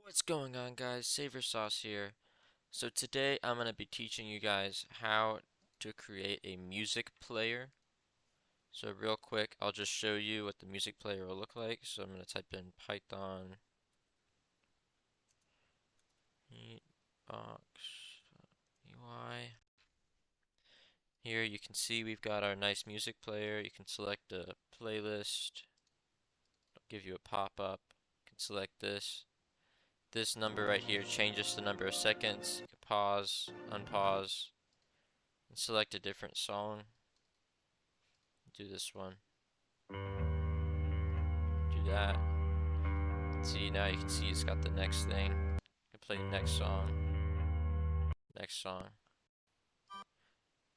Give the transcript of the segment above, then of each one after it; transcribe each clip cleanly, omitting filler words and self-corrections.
What's going on, guys? Savor Sauce here. So today I'm going to be teaching you guys how to create a music player. So real quick, I'll just show you what the music player will look like. So I'm going to type in Python UI. Here you can see we've got our nice music player. You can select a playlist, it'll give you a pop-up. You can select this. This number right here changes the number of seconds. You can pause, unpause, and select a different song. Do this one. Do that. See, now you can see it's got the next thing. I can play next song. Next song.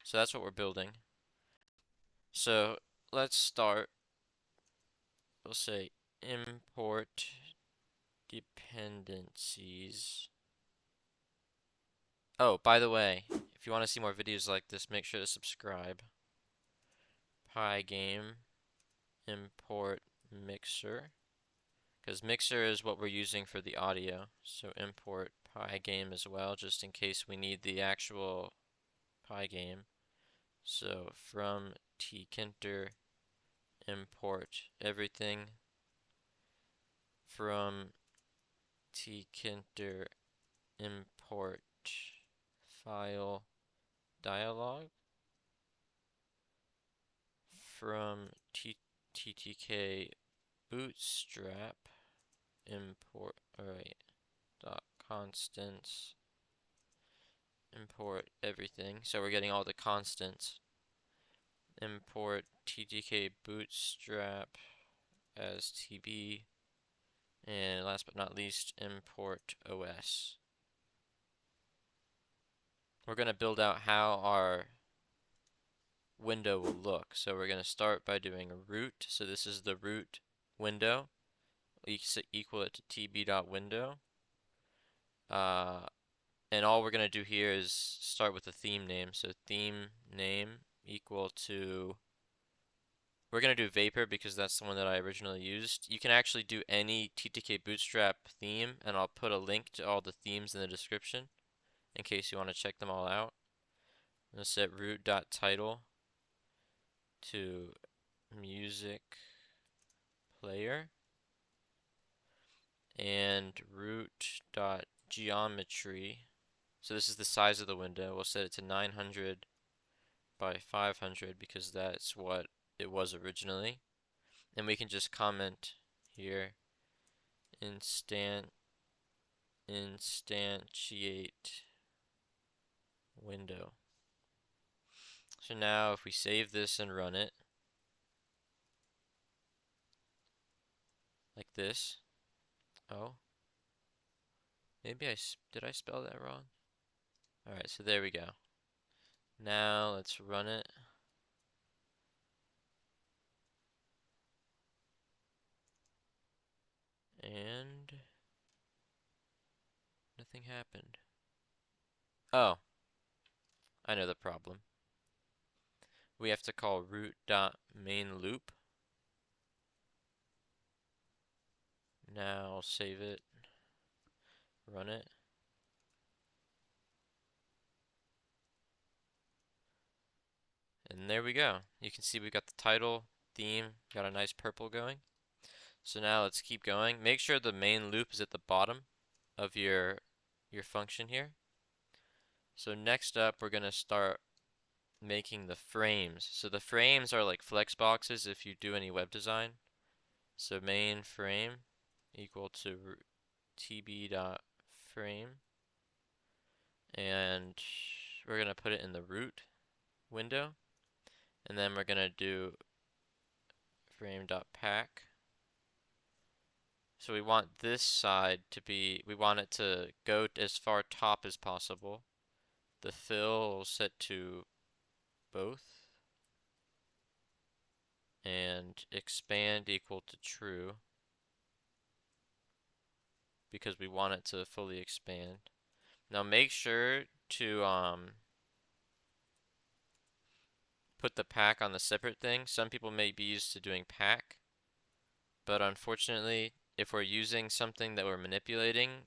So that's what we're building. So let's start. We'll say import dependencies. Oh, by the way, if you want to see more videos like this, make sure to subscribe. Pygame import mixer. Because mixer is what we're using for the audio. So import Pygame as well, just in case we need the actual Pygame. So from tkinter import everything. From tkinter import file dialog. From ttk bootstrap import, alright, dot constants import everything. So we're getting all the constants. Import ttk bootstrap as tb, and last but not least, import os. We're going to build out how our window will look. So we're going to start by doing a root. So this is the root window. Equal it to tb.window. And all we're going to do here is start with a theme name. So theme name equal to, we're going to do Vapor because that's the one that I originally used. You can actually do any TTK Bootstrap theme, and I'll put a link to all the themes in the description in case you want to check them all out. I'm going to set root.title to music player, and root.geometry. So this is the size of the window. We'll set it to 900 by 500 because that's what it was originally. And we can just comment here instantiate window. So now if we save this and run it like this. Oh, maybe did I spell that wrong? Alright, so there we go. Now let's run it. And nothing happened. Oh, I know the problem. We have to call root.mainLoop. Now I'll save it, run it. And there we go. You can see we've got the title, theme, got a nice purple going. So now let's keep going. Make sure the main loop is at the bottom of your function here. So next up, we're going to start making the frames. So the frames are like flex boxes if you do any web design. So main frame equal to tb.frame, and we're going to put it in the root window, and then we're going to do frame.pack. So we want this side to be, we want it to go as far top as possible. The fill will set to both, and expand equal to true because we want it to fully expand. Now make sure to put the pack on the separate thing. Some people may be used to doing pack, but unfortunately, if we're using something that we're manipulating,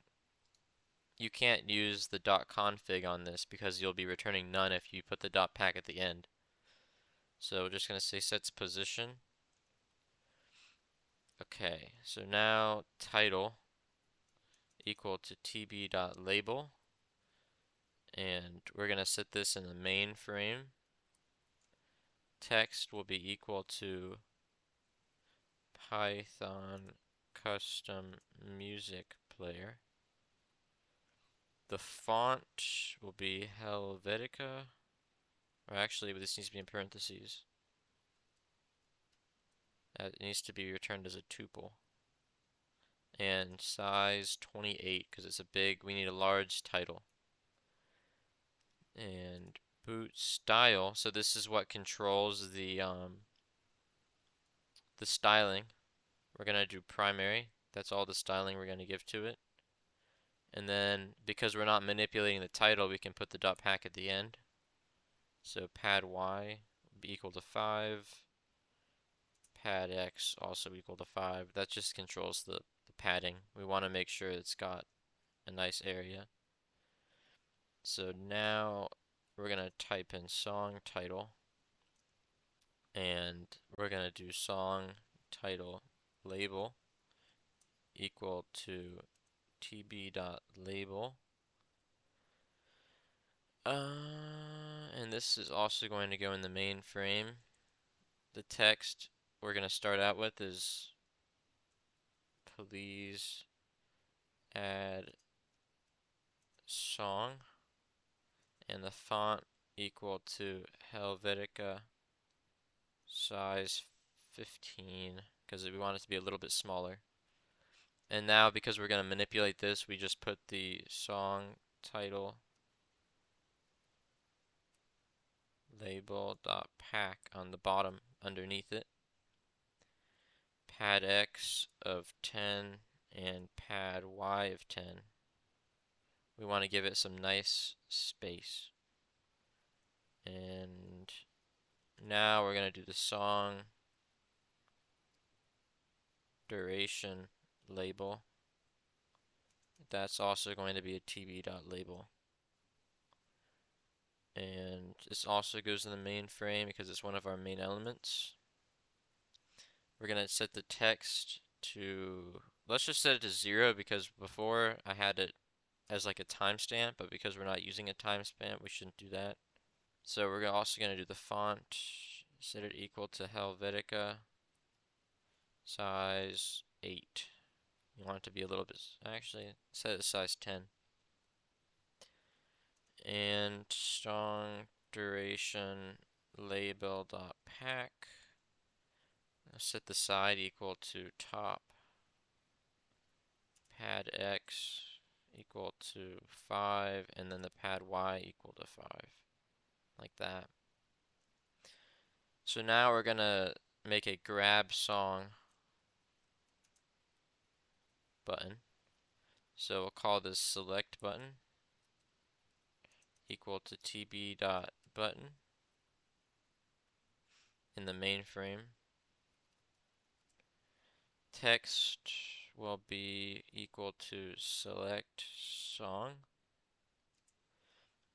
you can't use the .config on this because you'll be returning none if you put the .pack at the end. So we're just going to say sets position. Okay, so now title equal to tb.label, and we're going to set this in the main frame. Text will be equal to Python custom music player. The font will be Helvetica, or actually this needs to be in parentheses. It needs to be returned as a tuple. And size 28 because it's a big, we need a large title. And boot style, so this is what controls the styling. We're gonna do primary. That's all the styling we're gonna give to it. And then because we're not manipulating the title, we can put the .pack at the end. So pad y will be equal to 5. Pad x also equal to 5. That just controls the padding. We want to make sure it's got a nice area. So now we're going to type in song title, and we're going to do song title label equal to tb.label. And this is also going to go in the main frame. The text we're going to start out with is please add song, and the font equal to Helvetica size 15 because we want it to be a little bit smaller. And now because we're going to manipulate this, we just put the song title label.pack on the bottom underneath it. Pad x of 10 and pad y of 10. We want to give it some nice space. And now we're going to do the song duration label. That's also going to be a tb.label. And this also goes in the main frame because it's one of our main elements. We're going to set the text to, let's just set it to 0 because before I had it as like a timestamp, but because we're not using a timestamp, we shouldn't do that. So we're also going to do the font, set it equal to Helvetica size 8. You want it to be a little bit, actually, set it size 10. And song duration label.pack. Set the side equal to top. Pad x equal to 5, and then the pad y equal to 5. Like that. So now we're gonna make a grab song button. So we'll call this select button equal to tb.button in the main frame. Text will be equal to select song,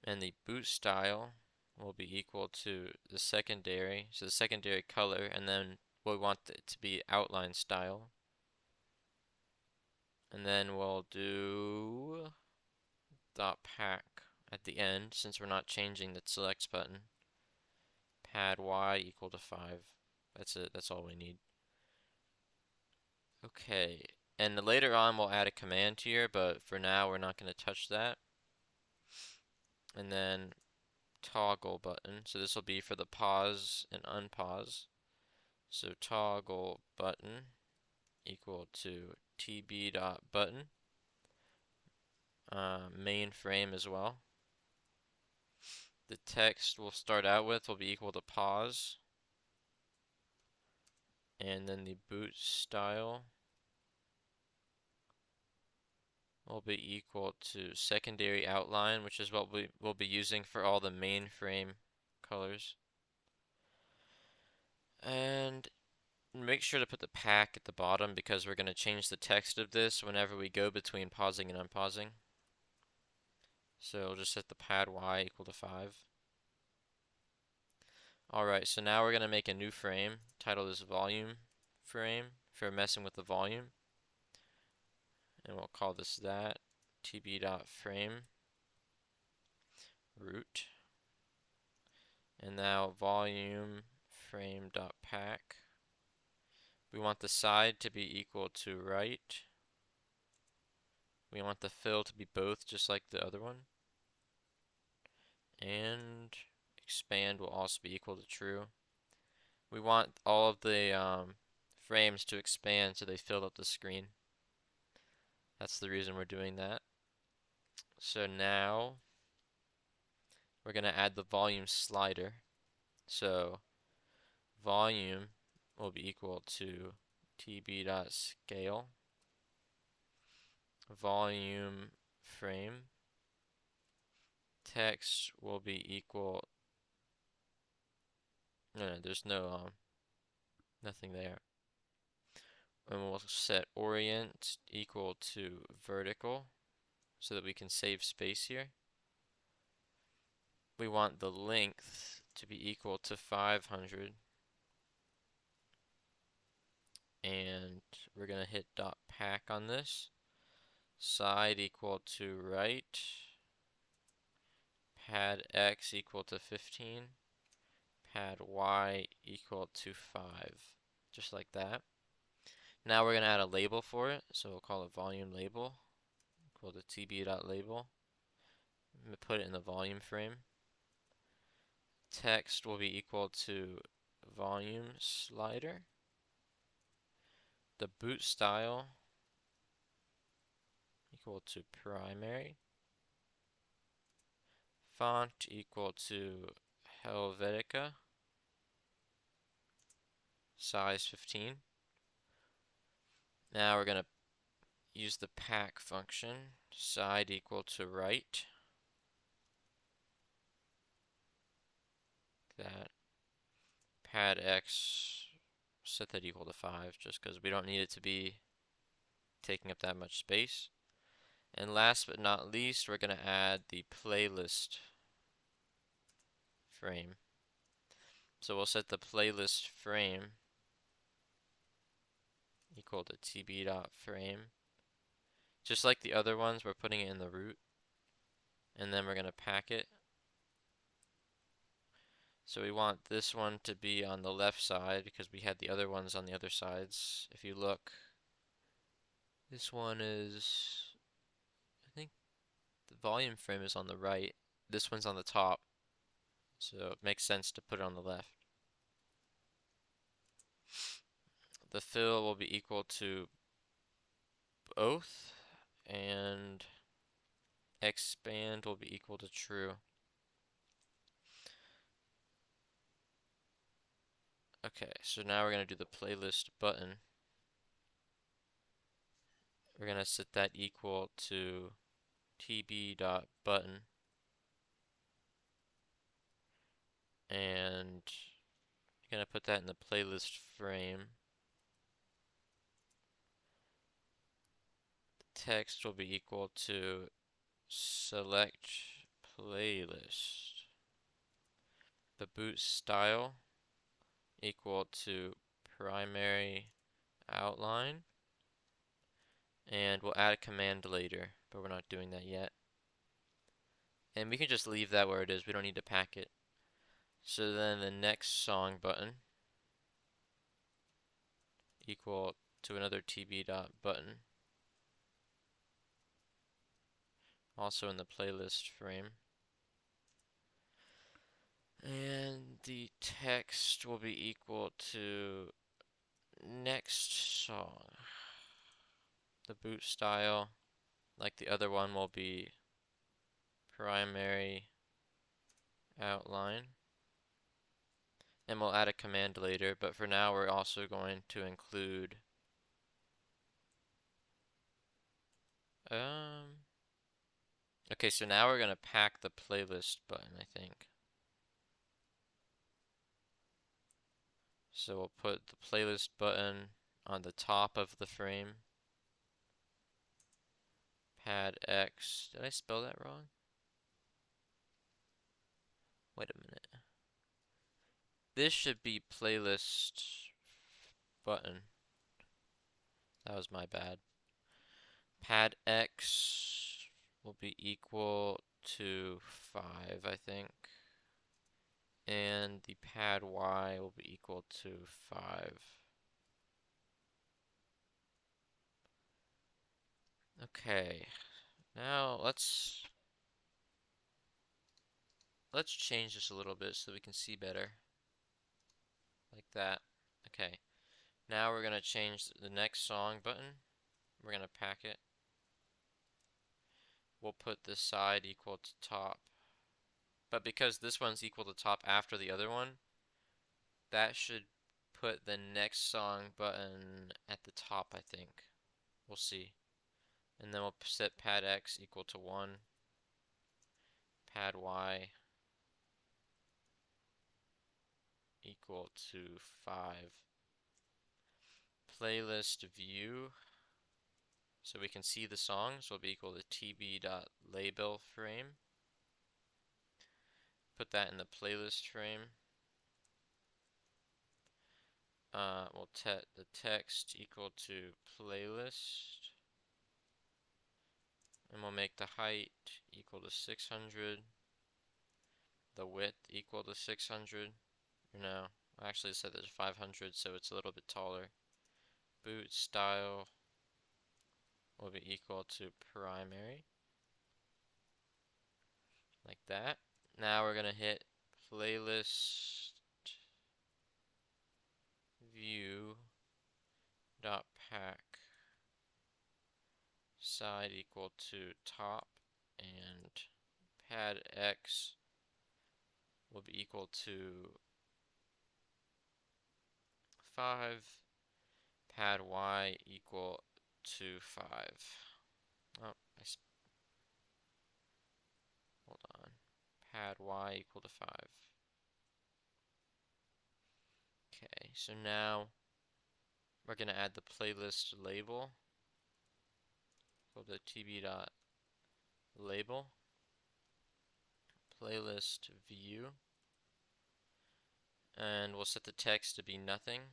and the boot style will be equal to the secondary, so the secondary color, and then we want it to be outline style. And then we'll do .pack at the end, since we're not changing the select button. Pad y equal to 5. That's it, that's all we need. Okay, and later on we'll add a command here, but for now we're not going to touch that. And then toggle button, so this will be for the pause and unpause. So toggle button equal to tb.button, main frame as well. The text we'll start out with will be equal to pause, and then the boot style will be equal to secondary outline, which is what we will be using for all the main frame colors. And make sure to put the pack at the bottom because we're going to change the text of this whenever we go between pausing and unpausing. So we'll just set the pad y equal to 5. Alright, so now we're going to make a new frame. Title this volume frame for messing with the volume. And we'll call this that. tb.frame root. And now volume frame.pack. We want the side to be equal to right. We want the fill to be both, just like the other one. And expand will also be equal to true. We want all of the frames to expand so they fill up the screen. That's the reason we're doing that. So now we're going to add the volume slider. So volume will be equal to tb.scale volume frame. Text will be equal. No, there's nothing there. And we'll set orient equal to vertical so that we can save space here. We want the length to be equal to 500. And we're going to hit dot pack on this. Side equal to right. Pad x equal to 15. Pad y equal to 5. Just like that. Now we're going to add a label for it. So we'll call it volume label equal to tb.label. Put it in the volume frame. Text will be equal to volume slider. The boot style equal to primary. Font equal to Helvetica. Size 15. Now we're going to use the pack function. Side equal to right. That. Pad x, set that equal to 5 just because we don't need it to be taking up that much space. And last but not least, we're going to add the playlist frame. So we'll set the playlist frame equal to tb.frame. Just like the other ones, we're putting it in the root. And then we're going to pack it. So we want this one to be on the left side because we had the other ones on the other sides. If you look, this one is, I think the volume frame is on the right. This one's on the top. So it makes sense to put it on the left. The fill will be equal to both, and expand will be equal to true. Okay, so now we're going to do the playlist button. We're going to set that equal to tb.button. And you're going to put that in the playlist frame. The text will be equal to select playlist. The boot style equal to primary outline. And we'll add a command later, but we're not doing that yet. And we can just leave that where it is. We don't need to pack it. So then the next song button equal to another tb.button. Also in the playlist frame. And the text will be equal to next song. The boot style, like the other one, will be primary outline. And we'll add a command later, but for now we're also going to include okay, so now we're going to pack the playlist button, I think. So we'll put the playlist button on the top of the frame. Pad X. Did I spell that wrong? Wait a minute. This should be playlist button. That was my bad. Pad X will be equal to 5, I think. And the pad Y will be equal to 5. Okay. Now let's change this a little bit so we can see better. Like that. Okay. Now we're gonna change the next song button. We're gonna pack it. We'll put this side equal to top. But because this one's equal to top after the other one, that should put the next song button at the top, I think. We'll see. And then we'll set pad X equal to 1, pad Y equal to 5. Playlist view, so we can see the songs, will be equal to tb.label frame. Put that in the playlist frame. We'll set the text equal to playlist. And we'll make the height equal to 600. The width equal to 600. No, I actually set it to 500, so it's a little bit taller. Boot style will be equal to primary. Like that. Now we're gonna hit playlist view dot pack side equal to top, and pad X will be equal to 5, pad Y equal to 5. Oh, hold on. Pad Y equal to 5. Okay, so now we're gonna add the playlist label. Go to tb.label, playlist view, and we'll set the text to be nothing.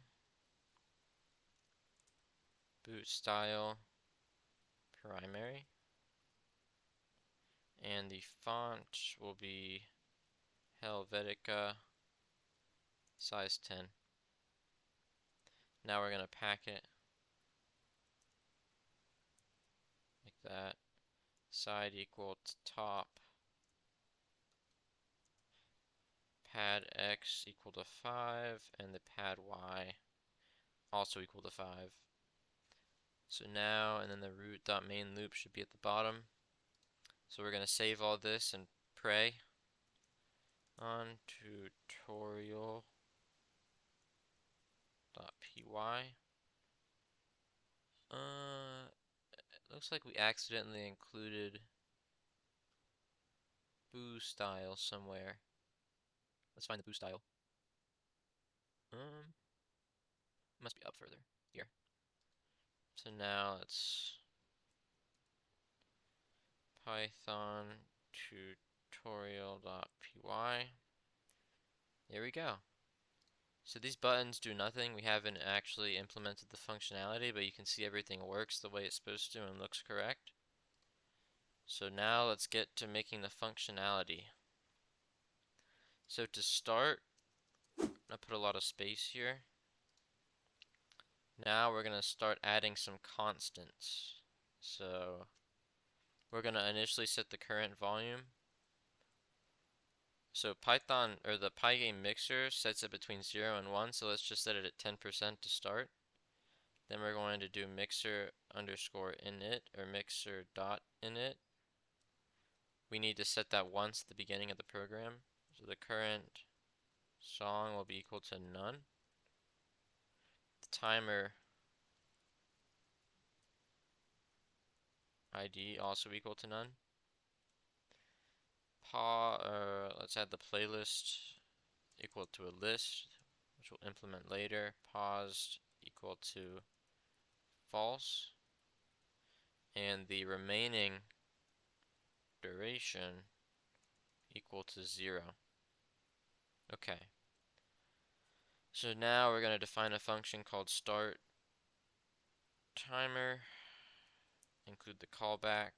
Boot style primary, and the font will be Helvetica size 10. Now we're gonna pack it like that. Side equal to top. Pad X equal to 5, and the pad Y also equal to 5. So now, and then the root.main loop should be at the bottom. So we're gonna save all this and pray on tutorial.py. It looks like we accidentally included boo style somewhere. Let's find the boo style. Must be up further. Here. So now it's python tutorial.py. There we go. So these buttons do nothing. We haven't actually implemented the functionality, but you can see everything works the way it's supposed to and looks correct. So now let's get to making the functionality. So to start, I put a lot of space here. Now we're gonna start adding some constants. So we're gonna initially set the current volume. So Python, or the Pygame mixer, sets it between 0 and 1, so let's just set it at 10% to start. Then we're going to do mixer underscore init, or mixer dot init. We need to set that once at the beginning of the program. So the current song will be equal to none. The timer ID also equal to none. Let's add the playlist equal to a list, which we'll implement later. Paused equal to false. And the remaining duration equal to 0. Okay. So now we're going to define a function called start timer, include the callback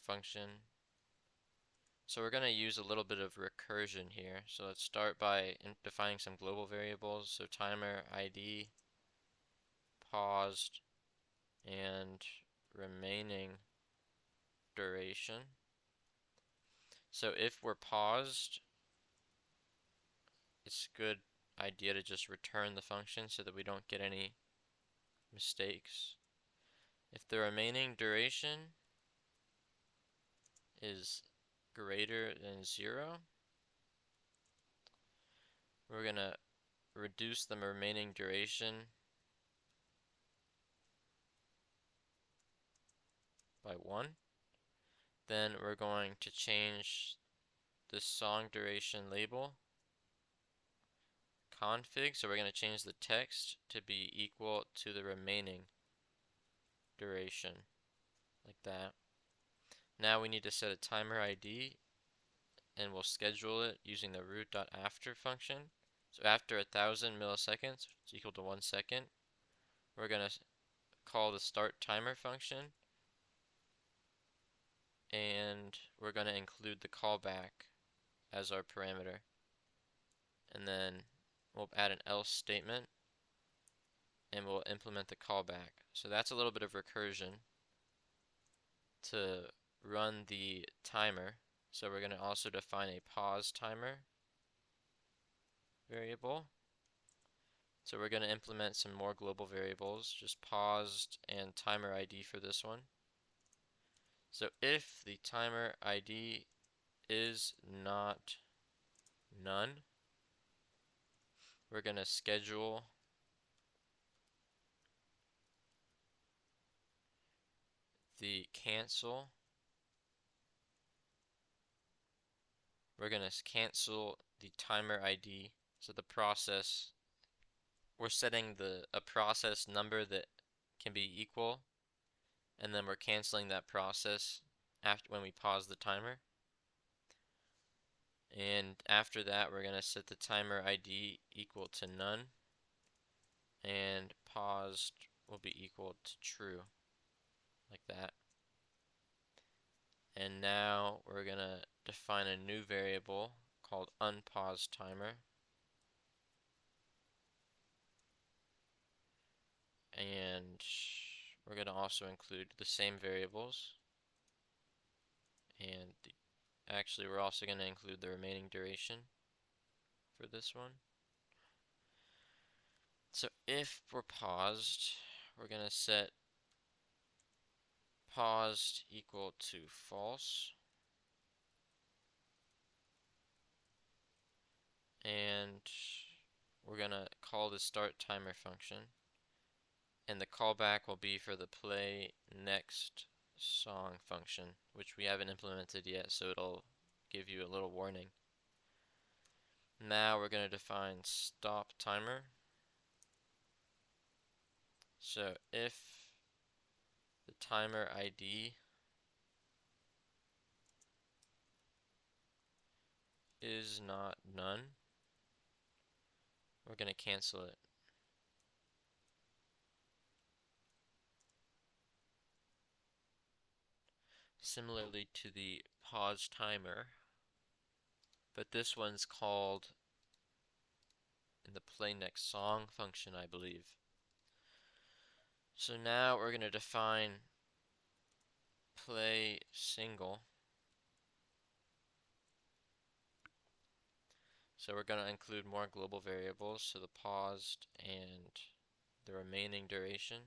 function. So we're going to use a little bit of recursion here. So let's start by defining some global variables. So timer ID, paused, and remaining duration. So if we're paused, it's a good idea to just return the function so that we don't get any mistakes. If the remaining duration is greater than 0, we're going to reduce the remaining duration by 1. Then we're going to change the song duration label config, so we're going to change the text to be equal to the remaining duration, like that. Now we need to set a timer ID, and we'll schedule it using the root.after function. So after 1,000 milliseconds, which is equal to 1 second, we're going to call the start timer function, and we're going to include the callback as our parameter. And then we'll add an else statement, and we'll implement the callback. So that's a little bit of recursion to run the timer. So we're going to also define a pause timer variable. So we're going to implement some more global variables, just paused and timer ID for this one. So if the timer ID is not none, we're going to schedule the cancel. We're going to cancel the timer ID. So the process, we're setting a process number that can be equal, and then we're canceling that process after when we pause the timer. And after that, we're going to set the timer ID equal to none, and paused will be equal to true, like that. And now we're going to define a new variable called unpaused timer. And we're going to also include the same variables. And actually, we're also going to include the remaining duration for this one. So if we're paused, we're going to set paused equal to false. And we're going to call the start timer function. And the callback will be for the play next song function, which we haven't implemented yet, so it'll give you a little warning. Now we're going to define stop timer. So if the timer ID is not none, we're going to cancel it. Similarly to the pause timer, but this one's called in the play next song function, I believe. So now we're going to define play single. So we're going to include more global variables, so the paused and the remaining duration,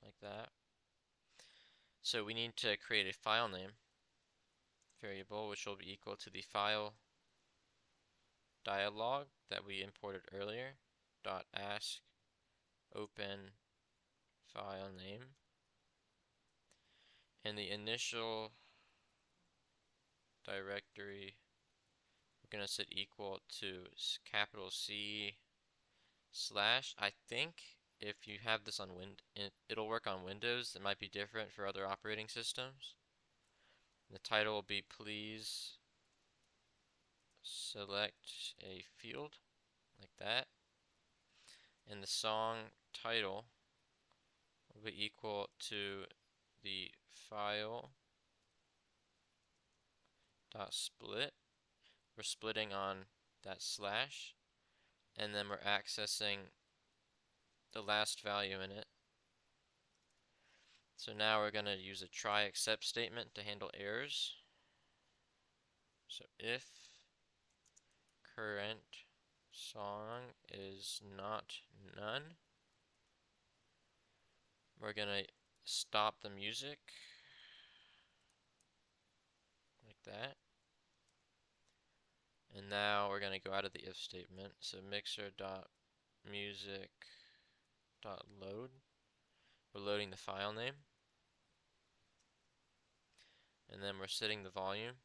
like that. So we need to create a file name variable, which will be equal to the file dialog that we imported earlier, .ask open file name. And the initial directory, we're going to set equal to capital C slash. I think if you have this on it'll work on Windows. It might be different for other operating systems. The title will be please select a field, like that. And the song title will be equal to the file dot split. We're splitting on that slash, and then we're accessing the last value in it. So now we're going to use a try except statement to handle errors. So if current song is not none, we're going to stop the music like that. And now we're going to go out of the if statement. So mixer.music.load. We're loading the file name. And then we're setting the volume.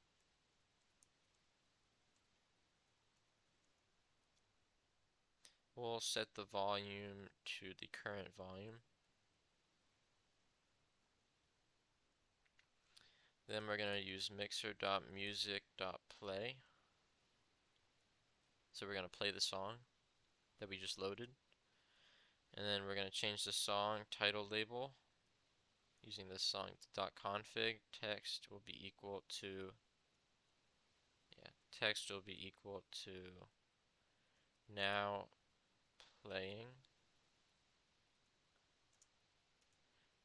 We'll set the volume to the current volume. Then we're going to use mixer.music.play. So we're going to play the song that we just loaded. And then we're going to change the song title label using this song.config. Text will be equal to now playing.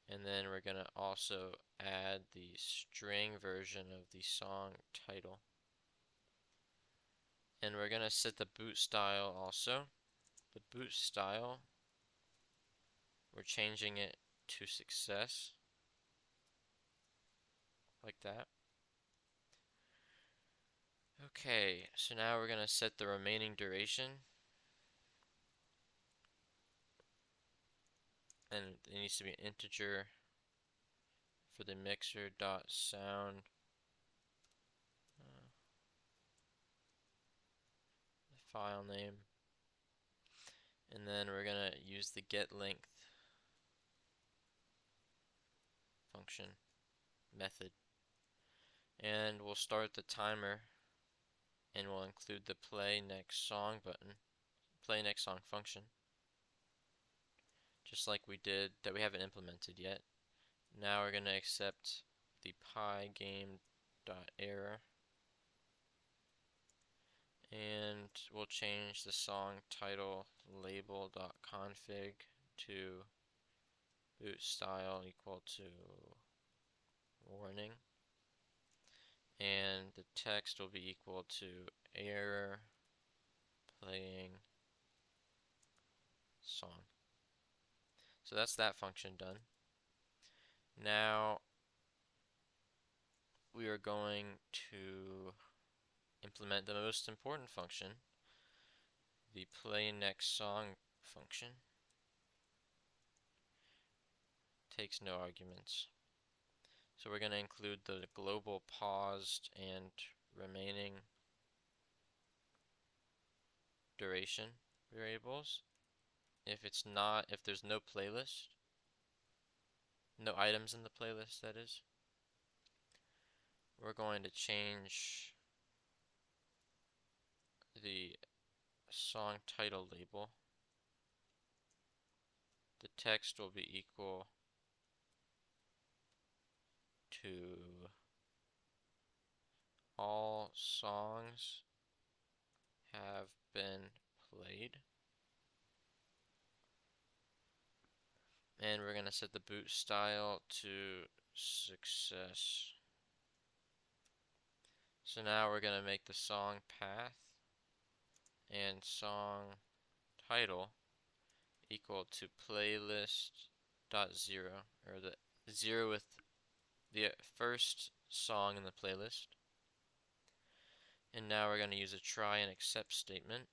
And then we're going to also add the string version of the song title. And we're going to set the boot style also. The boot style, we're changing it to success, like that. Okay, so now we're going to set the remaining duration. And it needs to be an integer for the mixer.sound. The file name. And then we're going to use the getLength function method. And we'll start the timer, and we'll include the play next song button, play next song function, just like we did, that we haven't implemented yet. Now we're going to accept the pygame.error, and we'll change the song title label.config to boot style equal to warning, and the text will be equal to error playing song. So that's that function done. Now we are going to implement the most important function, the play next song function. Takes no arguments. So we're going to include the global paused and remaining duration variables. If there's no playlist, no items in the playlist, that is, we're going to change the song title label. The text will be equal to all songs have been played. And we're going to set the boot style to success. So now we're going to make the song path and song title equal to playlist.0, or the 0 with the first song in the playlist. And now we're going to use a try and except statement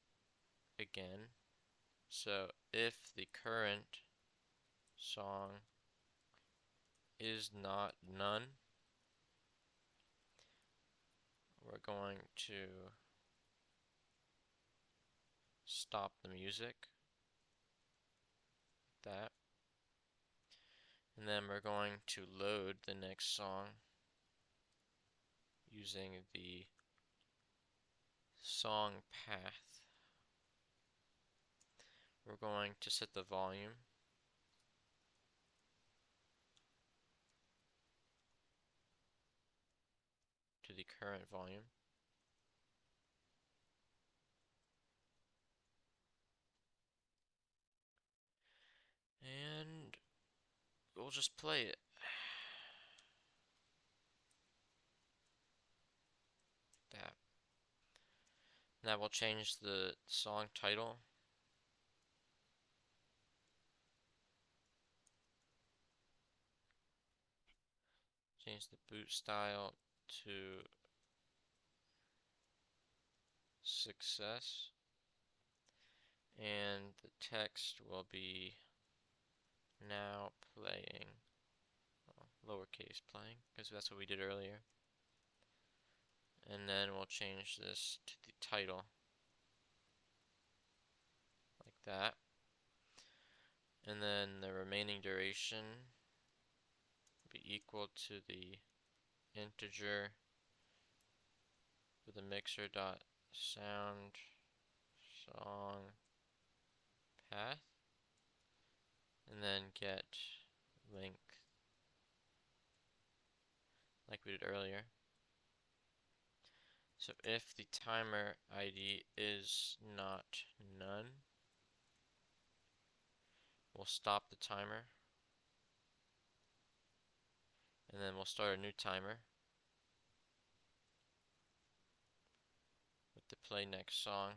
again. So if the current song is not none, we're going to stop the music, like that. And then we're going to load the next song using the song path. We're going to set the volume to the current volume. And we'll just play it. That. Now we'll change the song title. Change the boot style to success. And the text will be now playing, well, lowercase playing, because that's what we did earlier. And then we'll change this to the title, like that. And then the remaining duration will be equal to the integer for the mixer dot sound song path, and then get length like we did earlier. So if the timer ID is not none, we'll stop the timer, and then we'll start a new timer with the play next song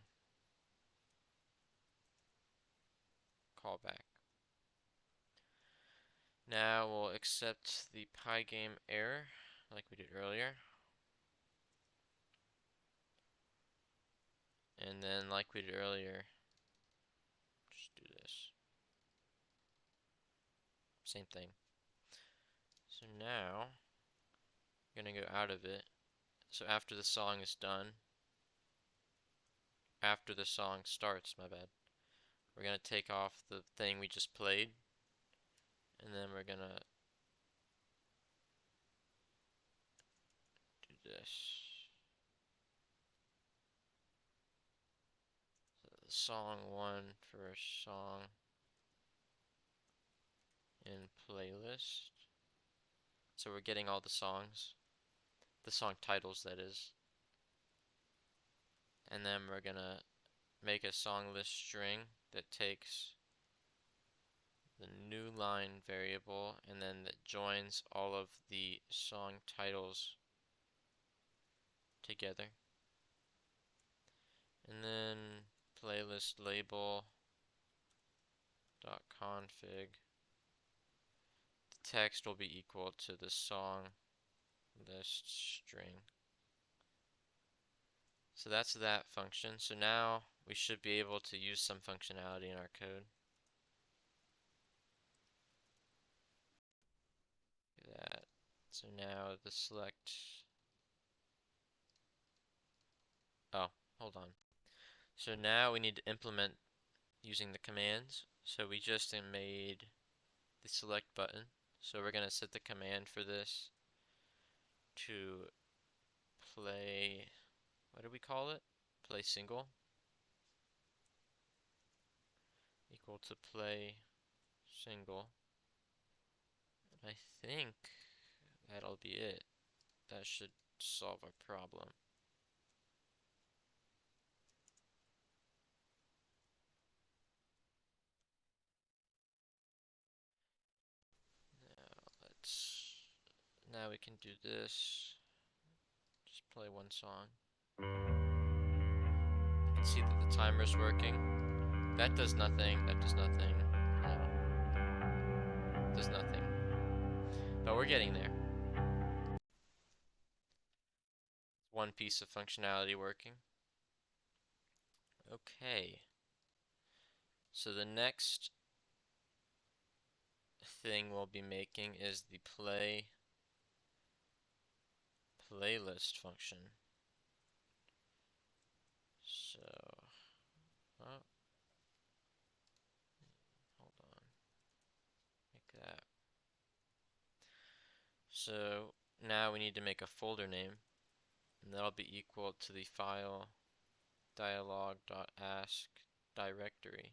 callback. Now we'll accept the Pygame error like we did earlier. And then like we did earlier, just do this. Same thing. So now, I'm gonna go out of it. So after the song is done, after the song starts, my bad, we're gonna take off the thing we just played, and then we're gonna do this. So song 1 for song in playlist. So we're getting all the songs, the song titles that is. And then we're gonna make a song list string that takes the new line variable and then that joins all of the song titles together. And then playlist label dot config. The text will be equal to the song list string. So that's that function. So now we should be able to use some functionality in our code. Do that. So now the select. Oh, hold on. So now we need to implement using the commands. So we just made the select button. So we're going to set the command for this to play, what do we call it? Play single equal to play single. And I think that'll be it. That should solve our problem. Now we can do this. Just play one song. You can see that the timer's working. That does nothing. That does nothing. Does nothing. But we're getting there. One piece of functionality working. Okay. So the next thing we'll be making is the playlist function. So, oh, hold on, like that. So now we need to make a folder name. and that'll be equal to the file dialog.ask directory.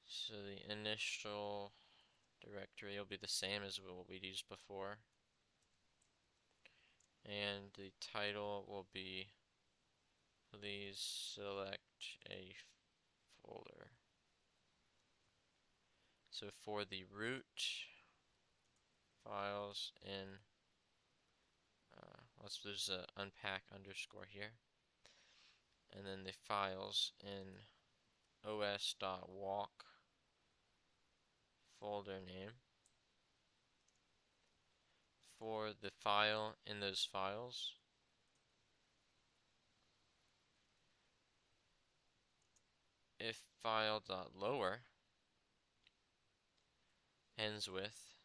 So the initial directory will be the same as what we used before, and the title will be please select a folder. So for the root files in there's a unpack underscore here, and then the files in os.walk folder name. For the file in those files, if file.lower ends with,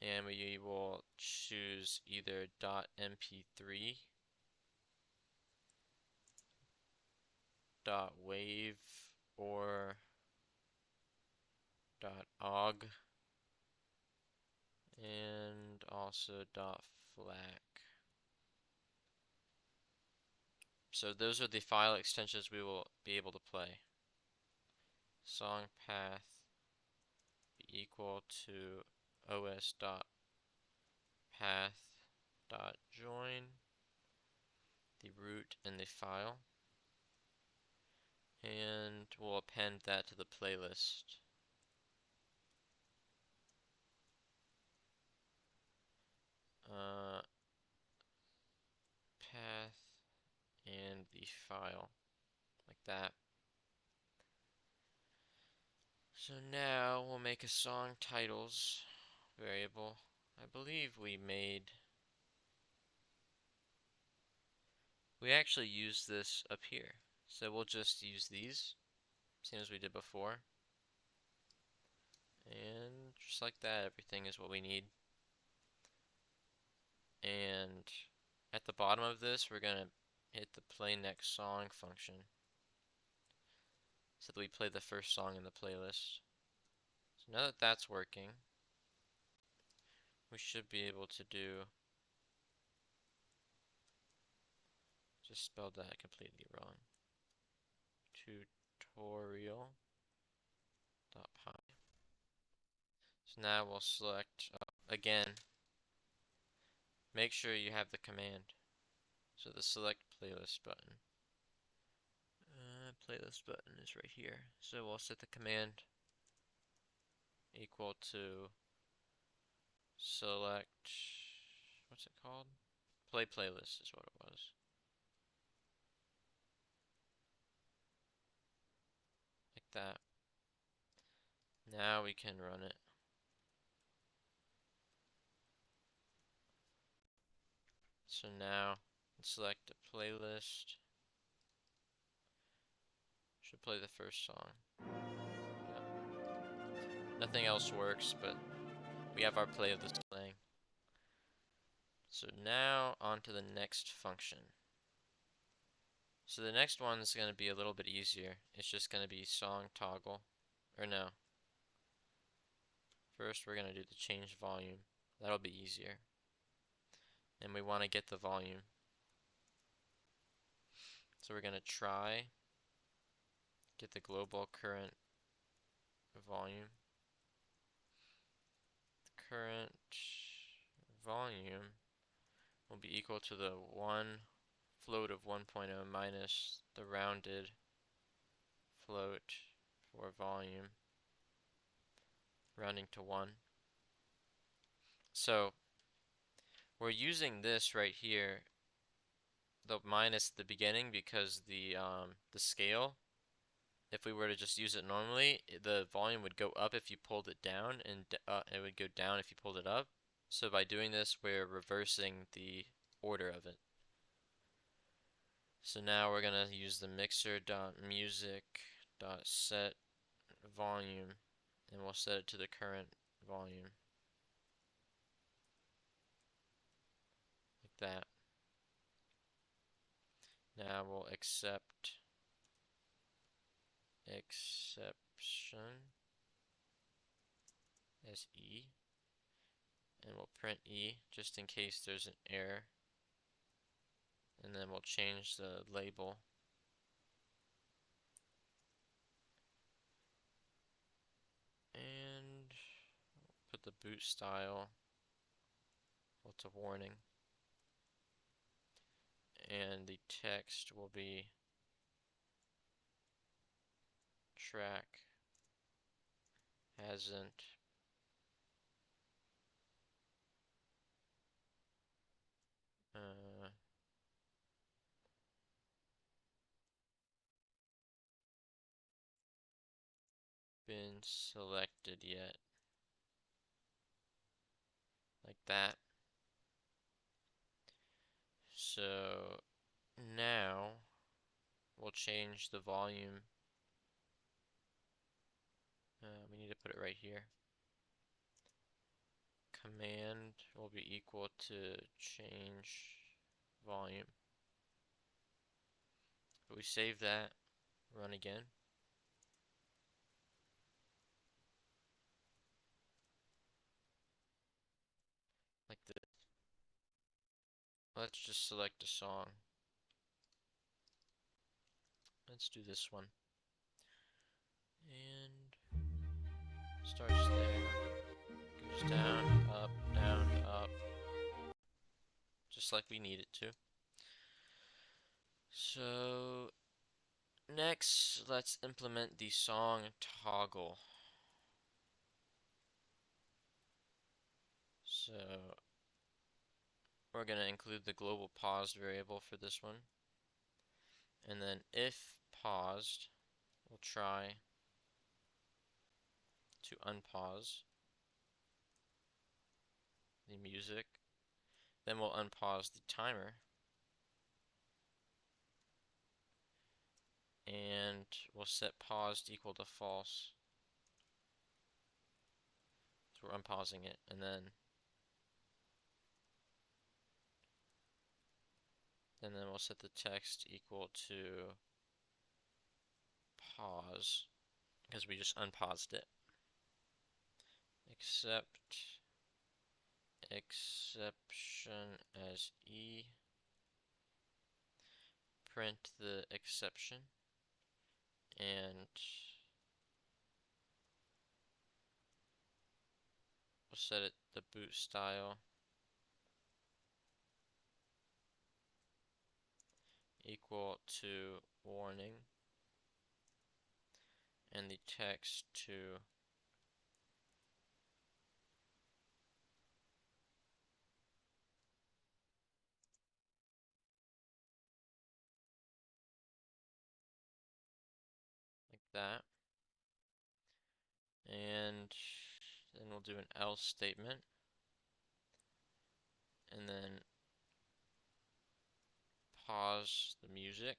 and we will choose either .mp3, .wave, or .ogg, and also .flac. So those are the file extensions we will be able to play. Song path be equal to os.path.join the root and the file, and we'll append that to the playlist. Path and the file, like that. So now we'll make a song titles variable. I believe we actually used this up here. So we'll just use these, same as we did before. And just like that, everything is what we need. And at the bottom of this, we're gonna hit the play next song function, so that we play the first song in the playlist. So now that that's working, we should be able to do, just spelled that completely wrong, tutorial.py. So now we'll select, again, make sure you have the command. So the select playlist button. Playlist button is right here. So we'll set the command equal to select, what's it called? Play playlist is what it was. Like that. Now we can run it. So now select a playlist. Should play the first song. Yeah. Nothing else works, but we have our playlist playing. So now on to the next function. So the next one is going to be a little bit easier. It's just going to be song toggle. Or no. First we're going to do the change volume. That'll be easier. And we want to get the volume. So we're going to try get the global current volume. The current volume will be equal to the float of 1.0 minus the rounded float for volume, rounding to 1. So we're using this right here, the minus at the beginning, because the scale, if we were to just use it normally, the volume would go up if you pulled it down, and it would go down if you pulled it up. So by doing this, we're reversing the order of it. So now we're gonna use the mixer.music.set volume, and we'll set it to the current volume, like that. Now we'll accept exception, as E, and we'll print E just in case there's an error, and then we'll change the label. And put the boot style to warning, and the text will be track hasn't been selected yet, like that. So now we'll change the volume. We need to put it right here. Command will be equal to change volume. But we save that, run again. Like this. Let's just select a song. Let's do this one. And starts there. Goes down, up. Just like we need it to. So next, let's implement the song toggle. So we're going to include the global paused variable for this one. And then if paused, we'll try to unpause the music. Then we'll unpause the timer. And we'll set paused equal to false. So we're unpausing it, and then we'll set the text equal to pause, because we just unpaused it. Except exception as E. Print the exception, and we'll set it the boot style equal to warning, and the text to like that. And then we'll do an else statement, and then pause the music,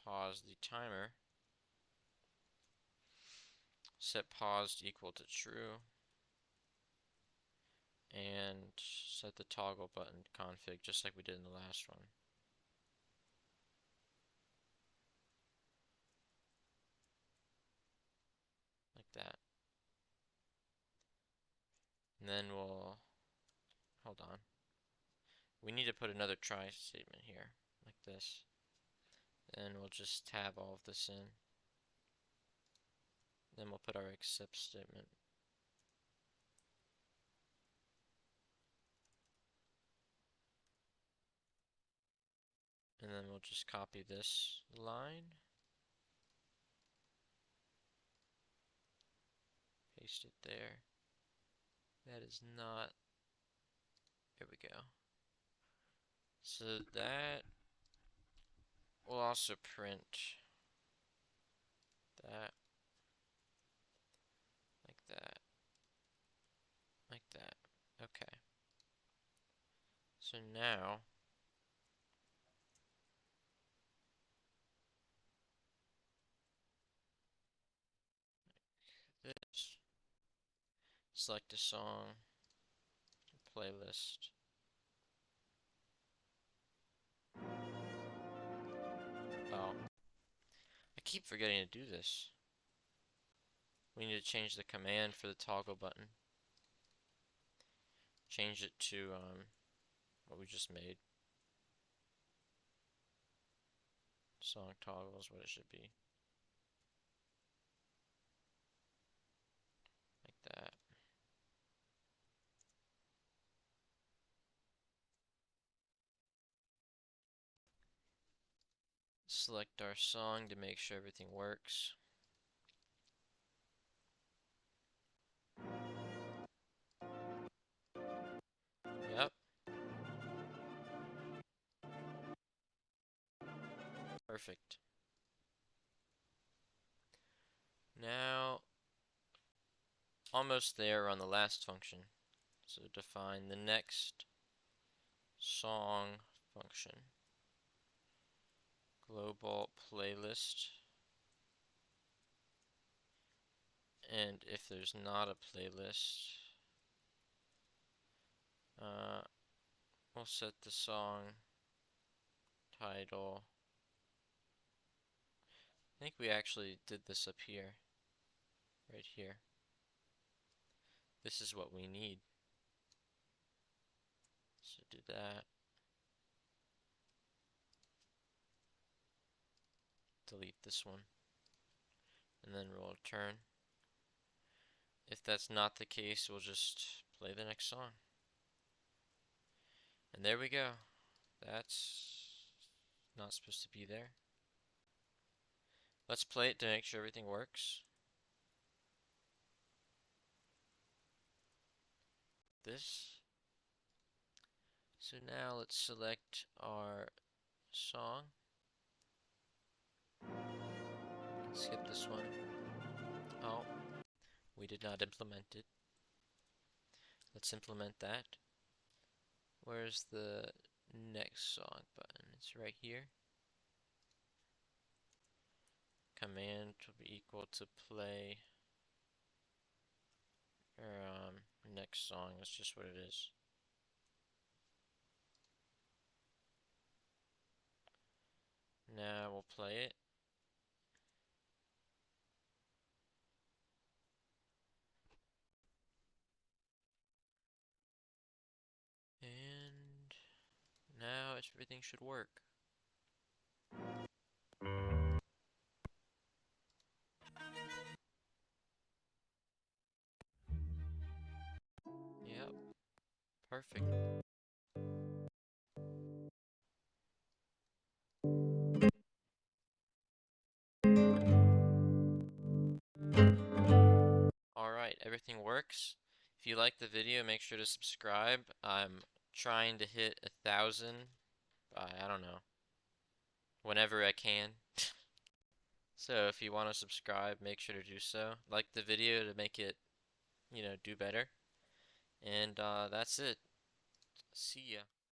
pause the timer, set paused equal to true, and set the toggle button config just like we did in the last one. Like that. And then we'll, hold on. We need to put another try statement here, like this. Then we'll just tab all of this in. Then we'll put our except statement. And then we'll just copy this line. Paste it there. That is not, there we go. So that will also print that, like that, like that. Okay. So now this, select a song, playlist. Oh, I keep forgetting to do this. We need to change the command for the toggle button. Change it to what we just made. Song toggle is what it should be. Like that. Select our song to make sure everything works. Yep. Perfect. Now, almost there on the last function. So define the next song function. Global playlist. And if there's not a playlist, we'll set the song title. I think we actually did this up here, right here. This is what we need. So do that. Delete this one. And then we'll return. If that's not the case, we'll just play the next song. And there we go. That's not supposed to be there. Let's play it to make sure everything works. This. So now let's select our song. Skip this one. Oh, we did not implement it. Let's implement that. Where's the next song button? It's right here. Command will be equal to play. Or next song. That's just what it is. Now we'll play it. And now everything should work. Yep. Perfect. Alright, everything works. If you like the video, make sure to subscribe. I'm trying to hit 1,000 by, I don't know, whenever I can. So if you want to subscribe, make sure to do so. Like the video to make it, do better. And that's it. See ya.